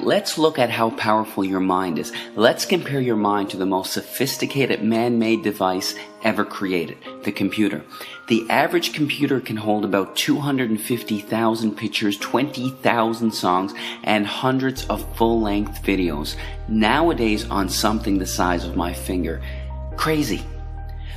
Let's look at how powerful your mind is. Let's compare your mind to the most sophisticated man-made device ever created, the computer. The average computer can hold about 250,000 pictures, 20,000 songs, and hundreds of full-length videos, nowadays on something the size of my finger. Crazy.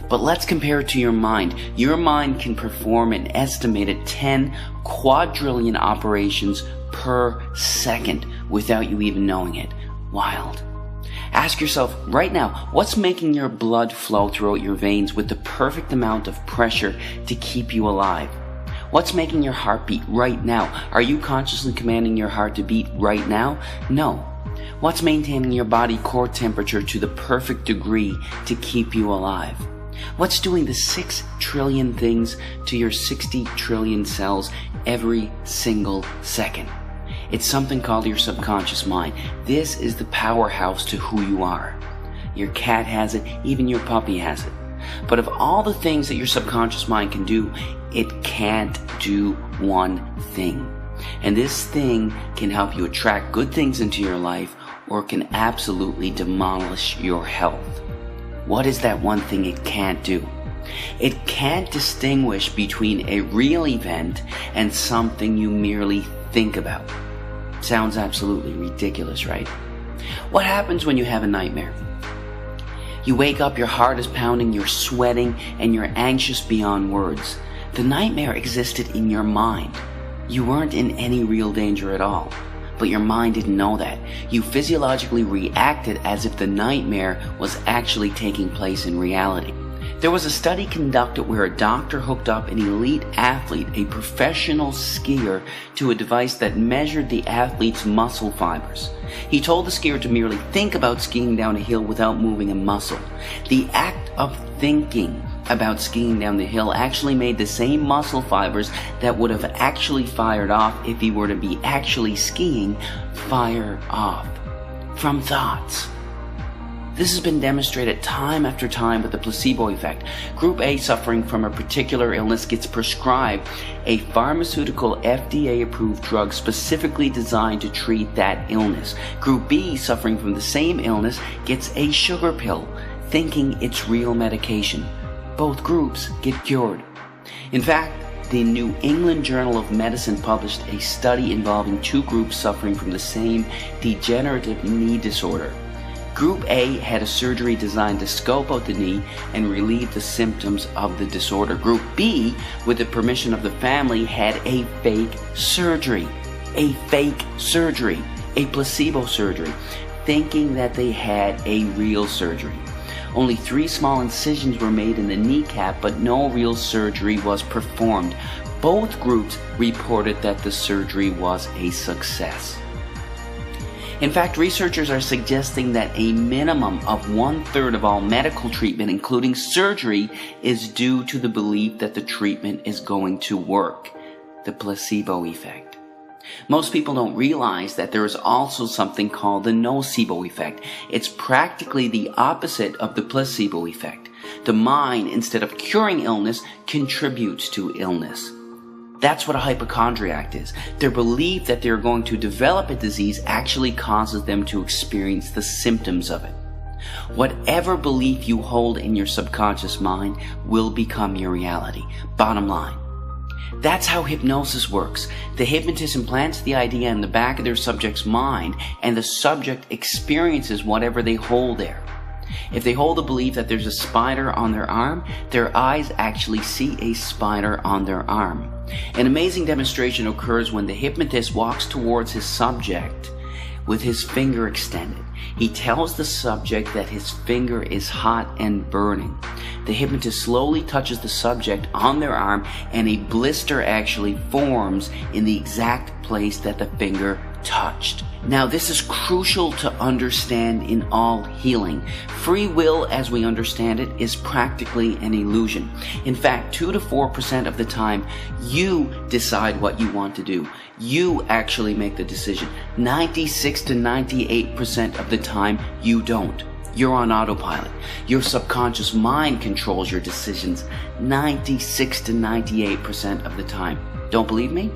But let's compare it to your mind. Your mind can perform an estimated 10 quadrillion operations per second without you even knowing it. Wild. Ask yourself right now, what's making your blood flow throughout your veins with the perfect amount of pressure to keep you alive? What's making your heart beat right now? Are you consciously commanding your heart to beat right now? No. What's maintaining your body core temperature to the perfect degree to keep you alive? What's doing the 6 trillion things to your 60 trillion cells every single second? It's something called your subconscious mind. This is the powerhouse to who you are. Your cat has it, even your puppy has it. But of all the things that your subconscious mind can do, it can't do one thing. And this thing can help you attract good things into your life, or can absolutely demolish your health. What is that one thing it can't do? It can't distinguish between a real event and something you merely think about. Sounds absolutely ridiculous, right? What happens when you have a nightmare? You wake up, your heart is pounding, you're sweating, and you're anxious beyond words. The nightmare existed in your mind. You weren't in any real danger at all. But your mind didn't know that. You physiologically reacted as if the nightmare was actually taking place in reality. There was a study conducted where a doctor hooked up an elite athlete, a professional skier, to a device that measured the athlete's muscle fibers. He told the skier to merely think about skiing down a hill without moving a muscle. The act of thinking about skiing down the hill actually made the same muscle fibers that would have actually fired off if he were to be actually skiing fire off from thoughts. This has been demonstrated time after time with the placebo effect. Group A suffering from a particular illness gets prescribed a pharmaceutical FDA-approved drug specifically designed to treat that illness. Group B suffering from the same illness gets a sugar pill, thinking it's real medication. Both groups get cured. In fact, the New England Journal of Medicine published a study involving 2 groups suffering from the same degenerative knee disorder. Group A had a surgery designed to scope out the knee and relieve the symptoms of the disorder. Group B, with the permission of the family, had a fake surgery. A placebo surgery, thinking that they had a real surgery. Only 3 small incisions were made in the kneecap, but no real surgery was performed. Both groups reported that the surgery was a success. In fact, researchers are suggesting that a minimum of 1/3 of all medical treatment, including surgery, is due to the belief that the treatment is going to work. The placebo effect. Most people don't realize that there is also something called the nocebo effect. It's practically the opposite of the placebo effect. The mind, instead of curing illness, contributes to illness. That's what a hypochondriac is. Their belief that they're going to develop a disease actually causes them to experience the symptoms of it. Whatever belief you hold in your subconscious mind will become your reality. Bottom line. That's how hypnosis works. The hypnotist implants the idea in the back of their subject's mind, and the subject experiences whatever they hold there. If they hold the belief that there's a spider on their arm, their eyes actually see a spider on their arm. An amazing demonstration occurs when the hypnotist walks towards his subject with his finger extended. He tells the subject that his finger is hot and burning. The hypnotist slowly touches the subject on their arm, and a blister actually forms in the exact place that the finger touched. Now, this is crucial to understand in all healing. Free will, as we understand it, is practically an illusion. In fact, 2 to 4% of the time, you decide what you want to do. You actually make the decision. 96 to 98% of the time, you don't. You're on autopilot. Your subconscious mind controls your decisions 96 to 98% of the time. Don't believe me?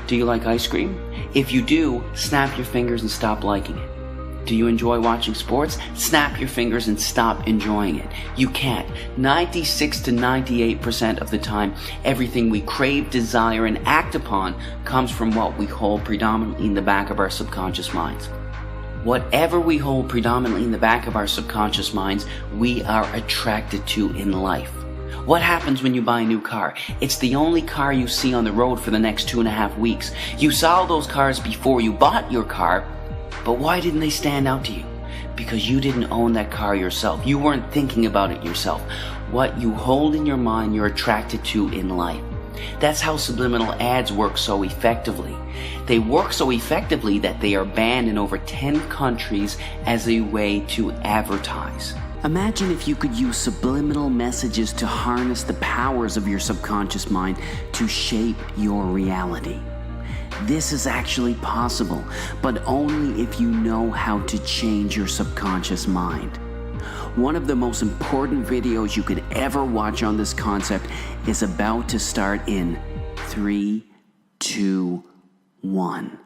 Do you like ice cream? If you do, snap your fingers and stop liking it. Do you enjoy watching sports? Snap your fingers and stop enjoying it. You can't. 96 to 98% of the time, everything we crave, desire, and act upon comes from what we hold predominantly in the back of our subconscious minds. Whatever we hold predominantly in the back of our subconscious minds, we are attracted to in life. What happens when you buy a new car? It's the only car you see on the road for the next 2.5 weeks. You saw those cars before you bought your car, but why didn't they stand out to you? Because you didn't own that car yourself. You weren't thinking about it yourself. What you hold in your mind, you're attracted to in life. That's how subliminal ads work so effectively. They work so effectively that they are banned in over 10 countries as a way to advertise. Imagine if you could use subliminal messages to harness the powers of your subconscious mind to shape your reality. This is actually possible, but only if you know how to change your subconscious mind. One of the most important videos you could ever watch on this concept is about to start in 3, 2, 1.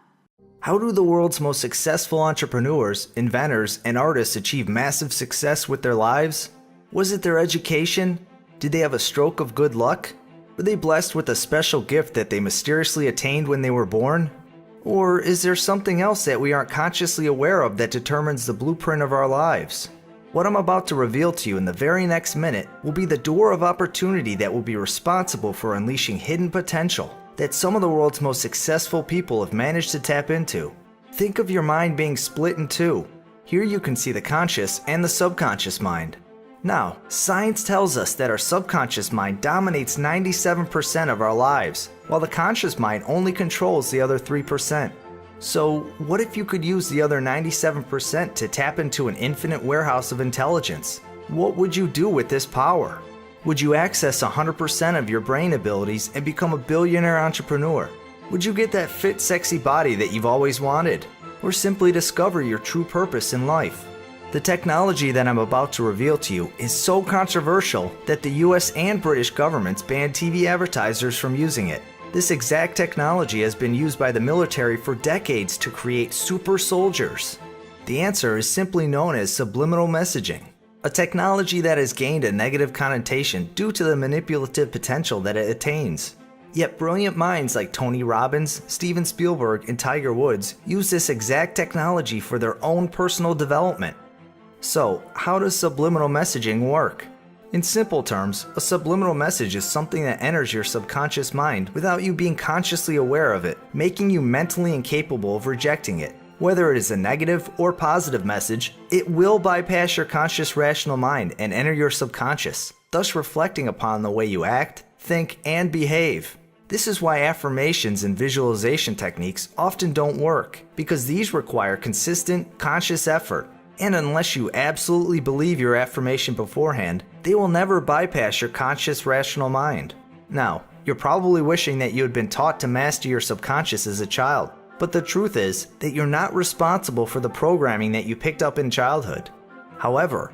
How do the world's most successful entrepreneurs, inventors, and artists achieve massive success with their lives? Was it their education? Did they have a stroke of good luck? Were they blessed with a special gift that they mysteriously attained when they were born? Or is there something else that we aren't consciously aware of that determines the blueprint of our lives? What I'm about to reveal to you in the very next minute will be the door of opportunity that will be responsible for unleashing hidden potential that some of the world's most successful people have managed to tap into. Think of your mind being split in two. Here you can see the conscious and the subconscious mind. Now, science tells us that our subconscious mind dominates 97% of our lives, while the conscious mind only controls the other 3%. So, what if you could use the other 97% to tap into an infinite warehouse of intelligence? What would you do with this power? Would you access 100% of your brain abilities and become a billionaire entrepreneur? Would you get that fit, sexy body that you've always wanted? Or simply discover your true purpose in life? The technology that I'm about to reveal to you is so controversial that the US and British governments banned TV advertisers from using it. This exact technology has been used by the military for decades to create super soldiers. The answer is simply known as subliminal messaging, a technology that has gained a negative connotation due to the manipulative potential that it attains. Yet brilliant minds like Tony Robbins, Steven Spielberg, and Tiger Woods use this exact technology for their own personal development. So, how does subliminal messaging work? In simple terms, a subliminal message is something that enters your subconscious mind without you being consciously aware of it, making you mentally incapable of rejecting it. Whether it is a negative or positive message, it will bypass your conscious rational mind and enter your subconscious, thus reflecting upon the way you act, think, and behave. This is why affirmations and visualization techniques often don't work, because these require consistent, conscious effort. And unless you absolutely believe your affirmation beforehand, they will never bypass your conscious rational mind. Now, you're probably wishing that you had been taught to master your subconscious as a child, but the truth is that you're not responsible for the programming that you picked up in childhood. However,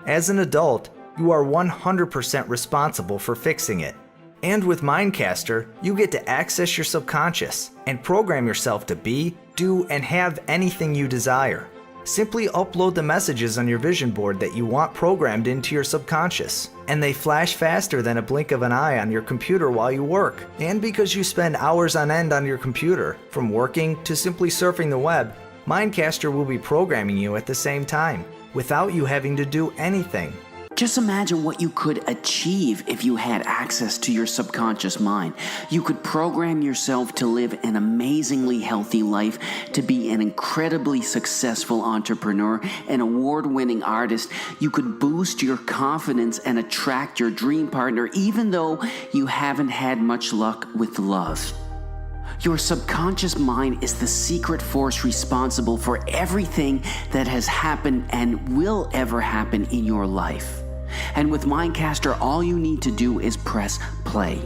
as an adult, you are 100% responsible for fixing it. And with Mindcaster, you get to access your subconscious and program yourself to be, do, and have anything you desire. Simply upload the messages on your vision board that you want programmed into your subconscious, and they flash faster than a blink of an eye on your computer while you work. And because you spend hours on end on your computer, from working to simply surfing the web, Mindcaster will be programming you at the same time, without you having to do anything. Just imagine what you could achieve if you had access to your subconscious mind. You could program yourself to live an amazingly healthy life, to be an incredibly successful entrepreneur, an award-winning artist. You could boost your confidence and attract your dream partner, even though you haven't had much luck with love. Your subconscious mind is the secret force responsible for everything that has happened and will ever happen in your life. And with Mindcaster, all you need to do is press play.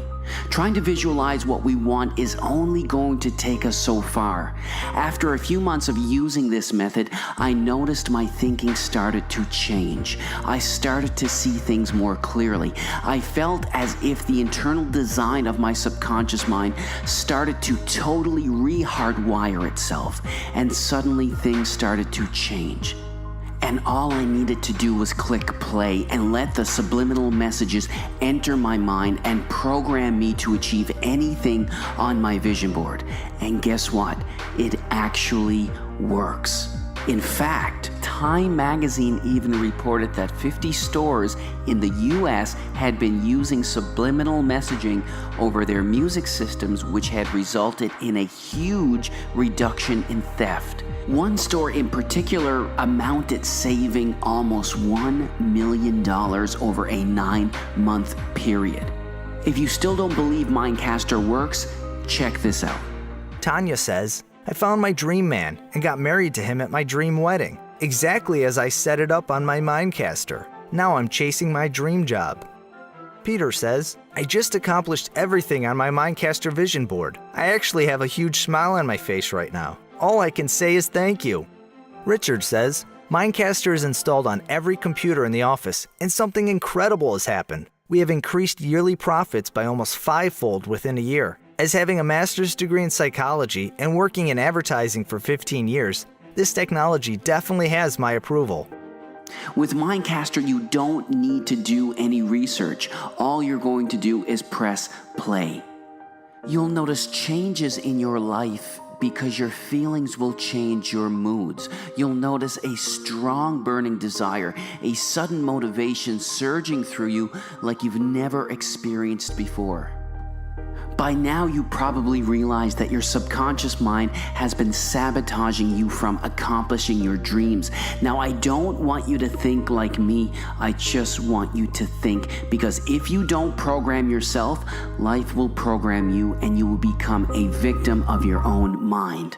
Trying to visualize what we want is only going to take us so far. After a few months of using this method, I noticed my thinking started to change. I started to see things more clearly. I felt as if the internal design of my subconscious mind started to totally re-hardwire itself, and suddenly things started to change. And all I needed to do was click play and let the subliminal messages enter my mind and program me to achieve anything on my vision board. And guess what? It actually works. In fact, Time magazine even reported that 50 stores in the US had been using subliminal messaging over their music systems, which had resulted in a huge reduction in theft. One store in particular amounted saving almost $1 million over a 9-month period. If you still don't believe Mindcaster works, check this out. Tanya says, I found my dream man and got married to him at my dream wedding, exactly as I set it up on my Mindcaster. Now I'm chasing my dream job. Peter says, I just accomplished everything on my Mindcaster vision board. I actually have a huge smile on my face right now. All I can say is thank you. Richard says, Mindcaster is installed on every computer in the office, and something incredible has happened. We have increased yearly profits by almost 5-fold within a year. As having a master's degree in psychology and working in advertising for 15 years, this technology definitely has my approval. With Mindcaster, you don't need to do any research. All you're going to do is press play. You'll notice changes in your life because your feelings will change your moods. You'll notice a strong burning desire, a sudden motivation surging through you like you've never experienced before. By now, you probably realize that your subconscious mind has been sabotaging you from accomplishing your dreams. Now, I don't want you to think like me. I just want you to think, because if you don't program yourself, life will program you and you will become a victim of your own mind.